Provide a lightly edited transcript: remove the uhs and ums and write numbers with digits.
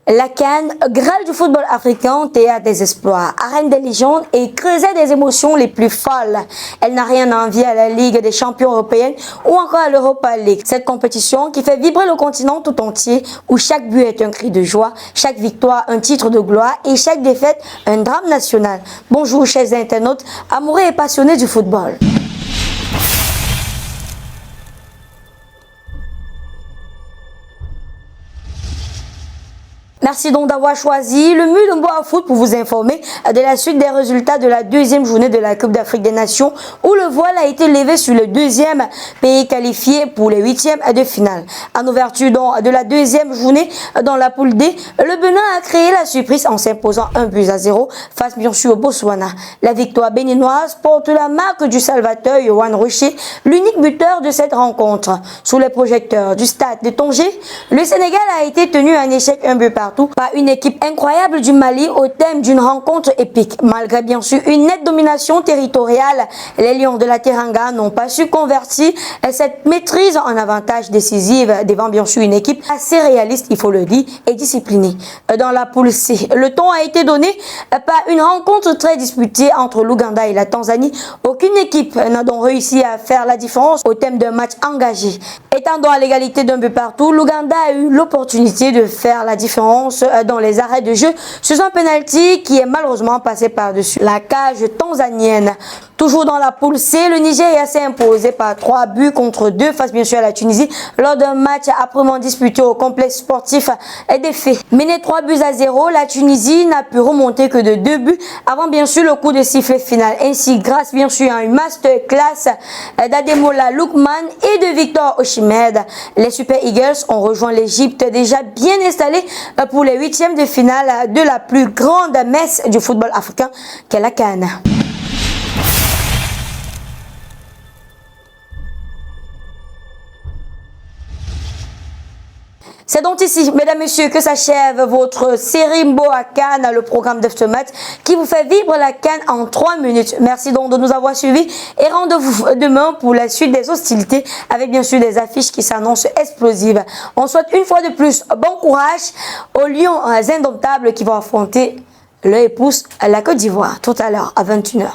La CAN, Graal du football africain, théâtre des exploits, arène des légendes et creuset des émotions les plus folles. Elle n'a rien à envier à la Ligue des champions européenne ou encore à l'Europa League. Cette compétition qui fait vibrer le continent tout entier, où chaque but est un cri de joie, chaque victoire un titre de gloire et chaque défaite un drame national. Bonjour chers internautes, amoureux et passionnés du football. Merci donc d'avoir choisi le Mulumboa Foot pour vous informer de la suite des résultats de la deuxième journée de la Coupe d'Afrique des Nations où le voile a été levé sur le deuxième pays qualifié pour les huitièmes de finale. En ouverture de la deuxième journée dans la poule D, le Bénin a créé la surprise en s'imposant 1-0 face bien sûr au Botswana. La victoire béninoise porte la marque du Salvateur Yohan Rocher, l'unique buteur de cette rencontre. Sous les projecteurs du stade de Tanger, le Sénégal a été tenu à un échec 1 but partout par une équipe incroyable du Mali au thème d'une rencontre épique. Malgré bien sûr une nette domination territoriale, les Lions de la Teranga n'ont pas su convertir cette maîtrise en avantage décisif devant bien sûr une équipe assez réaliste, il faut le dire, et disciplinée. Dans la poule C, le ton a été donné par une rencontre très disputée entre l'Ouganda et la Tanzanie. Aucune équipe n'a donc réussi à faire la différence au thème d'un match engagé. Étant donc à l'égalité d'un but partout, l'Ouganda a eu l'opportunité de faire la différence dans les arrêts de jeu sur un penalty qui est malheureusement passé par-dessus la cage tanzanienne. Toujours dans la poule C, le Nigeria s'est imposé par 3 buts contre 2 face bien sûr à la Tunisie lors d'un match âprement disputé au complexe sportif des Fées. Mené 3-0, la Tunisie n'a pu remonter que de 2 buts avant bien sûr le coup de sifflet final. Ainsi, grâce bien sûr à une masterclass d'Ademola Lookman et de Victor Osimhen, les Super Eagles ont rejoint l'Égypte déjà bien installée pour les huitièmes de finale de la plus grande messe du football africain qu'est la CAN. C'est donc ici, mesdames et messieurs, que s'achève votre série Mboa CAN, le programme d'Aftermath qui vous fait vivre la CAN en 3 minutes. Merci donc de nous avoir suivis et rendez-vous demain pour la suite des hostilités avec bien sûr des affiches qui s'annoncent explosives. On souhaite une fois de plus bon courage aux Lions indomptables qui vont affronter le Épouse à la Côte d'Ivoire tout à l'heure à 21h.